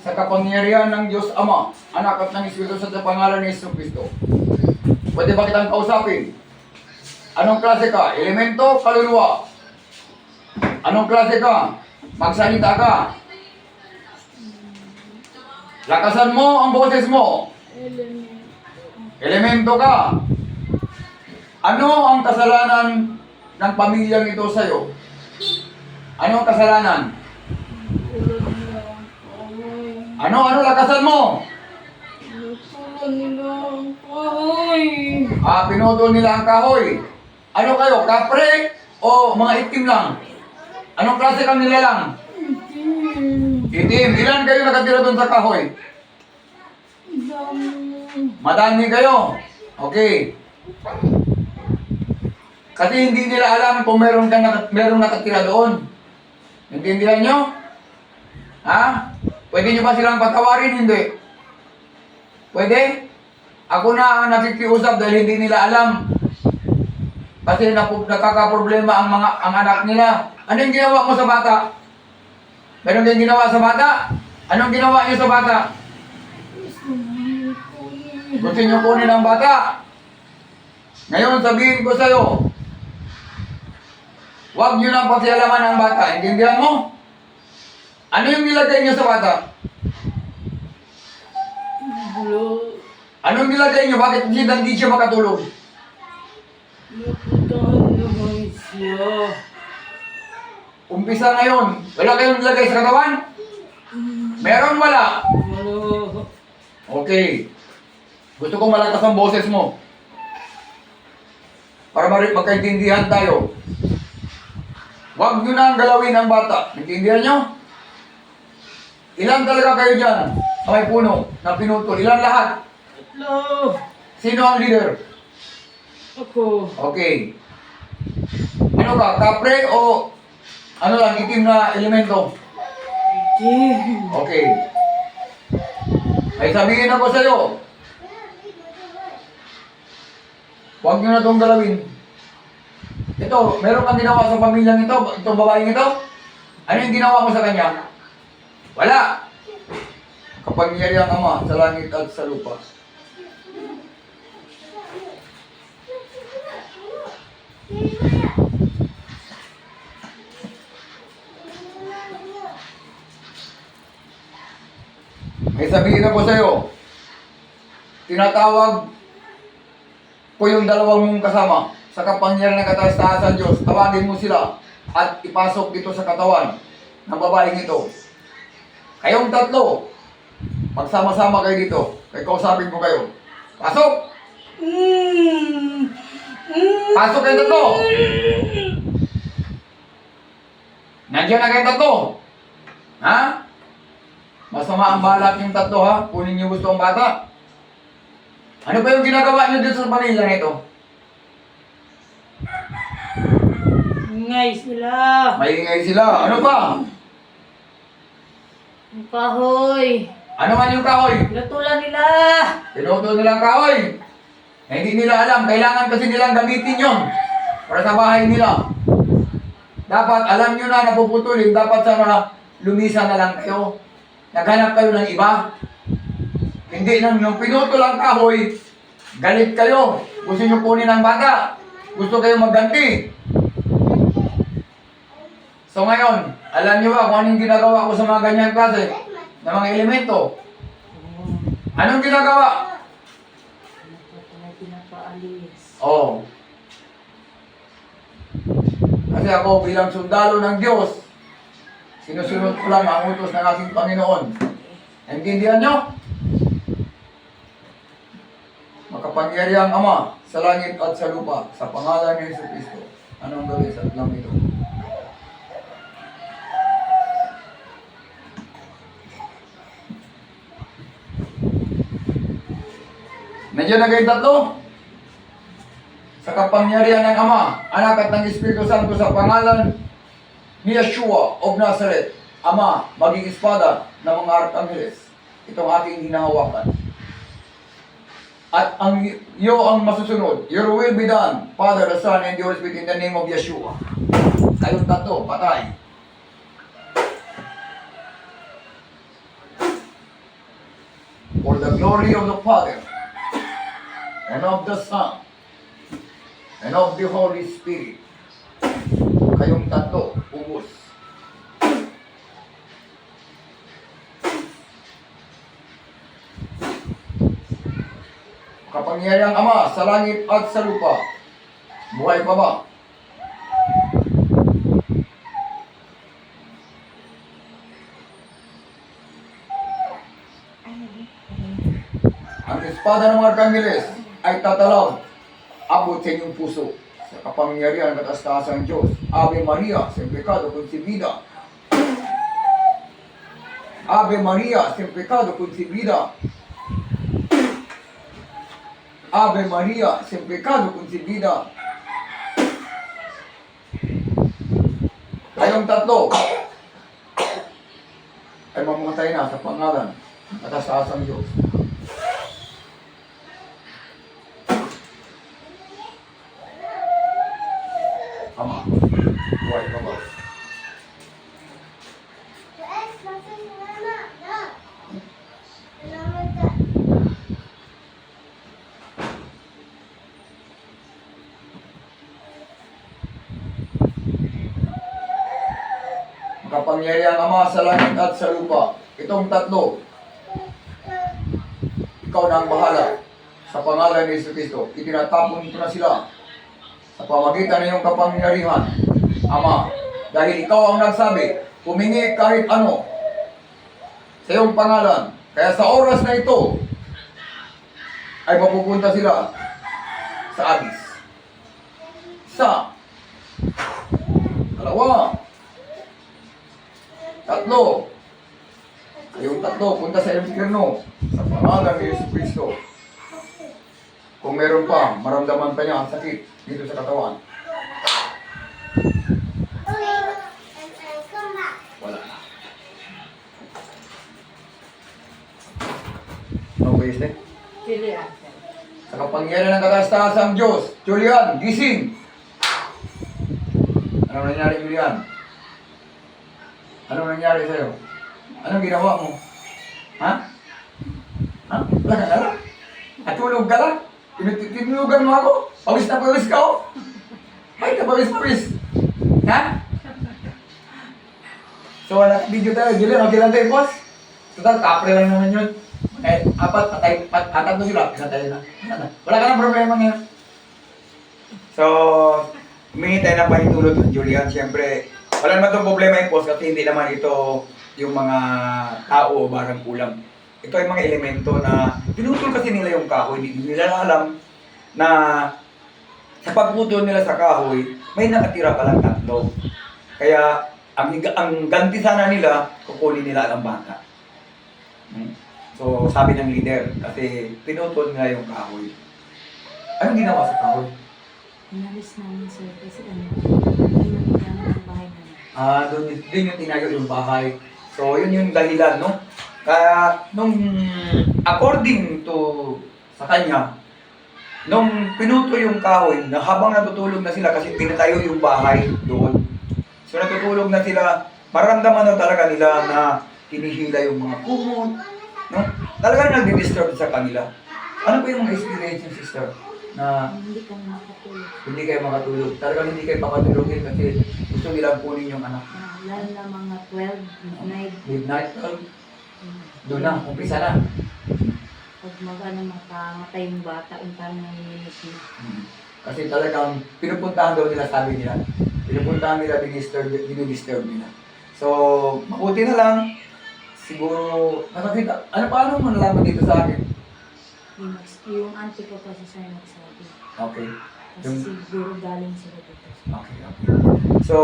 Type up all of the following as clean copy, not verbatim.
sa kapangyarihan ng Diyos Ama, Anak at ng Espiritu Santo sa pangalan ni Yesu Cristo. Pwede ba kitang kausapin? Anong klase ka? Elemento, kaluluwa. Anong klase ka? Magsalita ka. Lakasan mo ang boses mo. Elemento ka. Ano ang kasalanan ng pamilyang ito sa'yo? Ano ang kasalanan? Ano lakasan mo? Pinutol nila ang kahoy. Ano kayo, kapre o mga itim lang? Anong klase kang nilalang? Itim. Ilan kayo nakatira doon sa kahoy? Madami kayo. Okay. Kasi hindi nila alam kung merong nakatira doon. Intindihan nyo? Ha? Pwede nyo ba silang patawarin? Hindi. Pwede? Ako na ang nakikiusap dahil hindi nila alam. Kasi nakakaproblema ang anak nila. Anong ginawa mo sa bata? Meron kayong ginawa sa bata? Anong ginawa niyo sa bata? Gusto niyo kunin ang bata? Ngayon sabihin ko sa'yo, huwag niyo nang pakialaman ang bata. Intindihan mo? Ano yung nilagay niyo sa bata? Anong nilagay niyo? Bakit hindi siya makatulog? Naputahan naman siya. Umpisa ngayon. Wala kayong nilagay sa katawan? Meron wala? Wala. Okay. Gusto ko malakas ang boses mo. Para magkaintindihan tayo. Huwag nyo na ang galawin ang bata. Naintindihan nyo? Ilan talaga kayo dyan sa may puno na pinutol? Ilan lahat? Tatlo. Sino ang leader? Ako. Okay. Ano ka? Kapre o ano lang, itim na elemento? Itim. Okay. Ay sabihin ako sa'yo. Huwag nyo na itong galawin. Ito, meron kang ginawa sa pamilyang ito, itong babaeng ito? Ano yung ginawa mo sa kanya? Wala. Kapangyarihan Ama sa langit at sa lupa. May sabihin ako sa'yo, tinatawag ko yung dalawang mong kasama sa kapangyarihan ng kataas-taasan Diyos. Tawagin mo sila at ipasok dito sa katawan ng babaeng ito. Kayong tatlo, magsama-sama kayo dito. Kaya kausapin ko kayo. Pasok! Pasok kayong tatlo! Nandiyan na kayong tatlo! Ha? Masama ang balak yung tatlo ha. Kunin niyo gusto ang bata. Ano ba yung ginagawa niyo dito sa pamilya nito? Ingay sila. Maingay sila. Ano pa? Ang kahoy. Ano man yung kahoy? Lutulan nila. Pinutol nilang kahoy. Na hindi nila alam. Kailangan kasi nilang gamitin yon para sa bahay nila. Dapat alam nyo na napuputulin. Dapat sana lumisa na lang kayo. Naghanap kayo ng iba. Hindi nang yung pinutol ang kahoy, galit kayo. Gusto nyo kunin ang bata. Gusto kayo magganti. So ngayon, alam nyo ba kung anong ginagawa ko sa mga ganyan klase ng mga elemento? Anong ginagawa? Pinapaalis. Oh. Kasi ako bilang sundalo ng Diyos, sinusunod ko lang ang utos ng aking Panginoon. Naintindihan nyo? Makapangyarihang Ama sa langit at sa lupa, sa pangalan ni Yesu Cristo. Anong gawin sa alam ito? Nandiyan na kayong tatlo? Sa kapangyarihan ng Ama, Anak at ng Espiritu Santo sa pangalan ni Yeshua of Nazareth, Ama, maging espada ng mga arkangeles. Itong aking hinahawakan. At iyo ang masusunod. Your will be done, Father, the Son, and the Holy Spirit, in the name of Yeshua. Kayong tatlo, patay. for the glory of the Father, and of the Son, and of the Holy Spirit. Kayong tatlo, ubos. Kapangyarihang Ama sa langit at sa lupa, buhay pa ba? Ang espada ng mga arkangeles ay tatalaw, abot sa inyong puso, sa kapangyarihan at kataas-taasang Diyos. Ave Maria, sin pecado concebida. Ave Maria, sin pecado concebida. Ave Maria, sin pecado concebida. Kayong tatlo ay mamamatay na sa pangalan ng kataas-taasang Diyos. Ama, buhay ka ba? Makapangyarihang Ama sa langit at sa lupa, itong tatlo, ikaw na ang bahala. Sa pangalan ni Jesucristo, itinatapon ko na sila sa pamagitan ng iyong kapangyarihan, Ama, dahil ikaw ang nagsabi, humingi kahit ano sa iyong pangalan. Kaya sa oras na ito, ay mapupunta sila sa Abyss. Isa, dalawa, tatlo. Kayong tatlo, punta sa impyerno sa pangalan ni Jesucristo. Kung meron pa, maramdaman pa niya ang sakit dito sa katawan. Wala na. Ano ba yun, Julian. Sa kapangyarihan ng kataas-taasang Diyos, Julian, gising! Ano nangyari, Julian? Ano nangyari sa'yo? Anong ginawa mo? Ha? Ha? Wala ka na lang? Natulog ka lang? Tinulugan mo ako? Pawis na pawis ka, oh! Ay, pawis! Ha? So, wala video tayo. Julian, okay lang tayo, boss? Total, kapre lang naman yun. Eh, apat sila, pinatay na. Wala ka ng problema ngayon. So, humingi tayo ng pahintulot ng Julian. Siyempre, wala naman itong problema yung post kasi hindi naman ito yung mga tao o barang kulang. Ito ay mga elemento na pinutol kasi nila yung kahoy. Hindi nila alam na sa pagputol nila sa kahoy, may nakatira palang tatlo. Kaya, ang ganti sana nila, kukunin nila ang bata. So, sabi ng leader, kasi pinutol nila yung kahoy. Anong ginawa sa kahoy? Inalis namin, sir, kasi hindi namin ang bahay namin. Doon yung tinayo yung bahay. So, yun yung dahilan, no? Kaya, according to sa kanya, nung pinutol yung kahoy, na habang natutulog na sila kasi pinatayo yung bahay doon. So, natutulog na sila, maramdaman na talaga nila na hinihila yung mga kumot, no? Talagang nagdi-disturb sa kanila. Ano pa yung mga experience yung sister? Na Hindi kami makatulog. hindi kayo makatulog. Talagang hindi kayo makatulogin kasi gusto nilang kunin yung anak. Lalo na mga 12, midnight. Midnight, doon na, umpisa na. Pag makamatay yung bata, yung parang nanginginis na. Kasi talagang pinupuntahan daw nila, sabi nila. Pinupuntahan nila, dinidisturb nila. So, mabuti na lang. Siguro, nakakita. Paano mo nalaman dito sa akin? Yung auntie ko kasi siya nagsabi. Okay. Kasi siguro galing sila dito. Okay. So,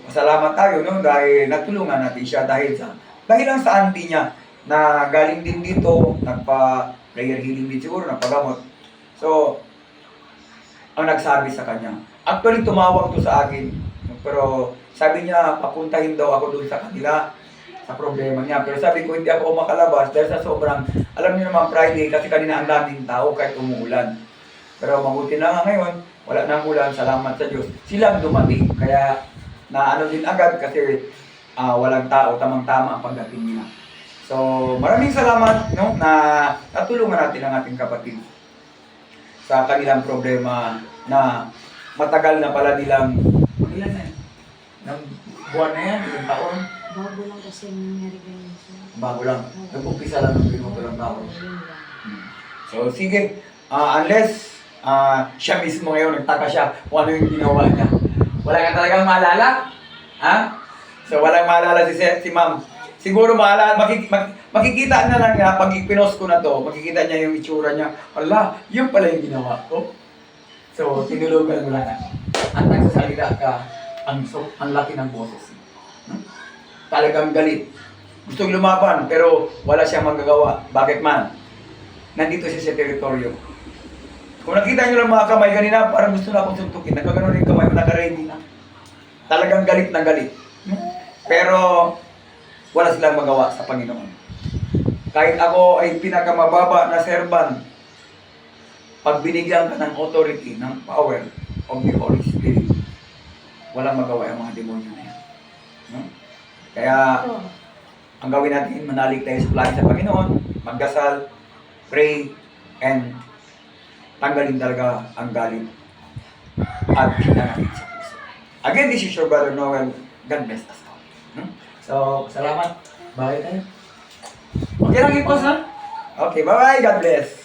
salamat tayo, no? Dahil natulungan natin siya dahil lang sa auntie niya na galing din dito, nagpa-prayer healing din siguro, nagpagamot. So, ang nagsabi sa kanya. Actually, tumawag to sa akin. Pero sabi niya, papuntahin daw ako doon sa kanila sa problema niya. Pero sabi ko, hindi ako makalabas dahil sa sobrang, alam niyo naman Friday, kasi kanina ang daming tao kahit umuulan. Pero mabuti na nga ngayon, wala nang ulan, salamat sa Diyos. Sila ang dumating, kaya naano din agad kasi walang tao, tamang-tama ang pagdating nila. So, maraming salamat no, na natulungan natin ang ating kapatid sa kanilang problema na matagal na pala nilang, ilan na yan? Ng buwan na yan, ilang taon? Bago lang kasi nangyari ganyan siya. Bago lang. Nag-umpisa lang ng binuto lang taon. Yun lang. So, sige. Unless siya mismo ngayon, nagtaka siya kung ano yung ginawa niya. Wala ka talagang maalala? Ha? So, walang maalala si ma'am. Siguro maalala, makikita na lang niya, pag ipinost ko na to, makikita niya yung itsura niya. Ala, yun pala yung ginawa ko. So, tinulugan mo lang. At nagsasalita ka, ang laki ng boses. Talagang galit. Gustong lumaban, pero wala siyang magagawa. Bakit man? Nandito siya sa teritoryo. Kung nakita niyo lang mga kamay kanina, parang gusto na akong suntukin. Nagkaganon yung kamay, naka-ready na. Talagang galit na galit. Pero, wala silang magawa sa Panginoon. Kahit ako ay pinakamababa na serban, pag binigyan ka ng authority, ng power of the Holy Spirit, walang magawa ang mga demonyo na yan. Kaya, ang gawin natin, manalig tayo sa plano sa Panginoon, magdasal, pray, and tanggalin talaga ang galit at hinanakit sa puso. Again, this is your brother Noel. God bless us all. So, salamat. Bye tayo. Okay lang i-pause na? Okay, bye-bye. God bless.